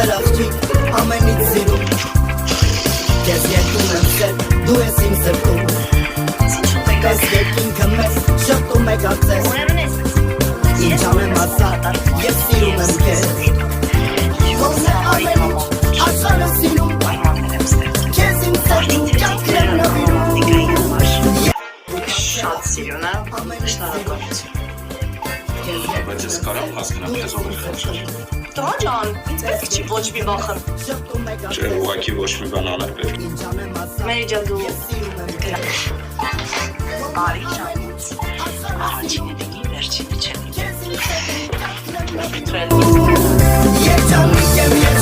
Աղջիկ ամենից սիրում Կեզ ետում եմ սետ, դու ես իմ սրտում Կեզ ետինքը մեզ, շտում է կացես Ինչ ամեմ ասա, ես սիրում եմ կեզ Ողն է ամեն ինչ, աշխարը սիրում Կեզ իմ սրտում, կյանքն եմ նվիրում Շատ սիրուն է, շնորհակալություն Բայց ես կարամ հասկանամ քեզ ով է խնդրել Տղա ջան, ինձ պետք չի ոչ մի վախը Չէ, ուղղակի ոչ մի բան անել պետք Մերի ջան դու Բարի ջան Առաջինը դինի, վերջինը չէ Երջանիկ եմ ես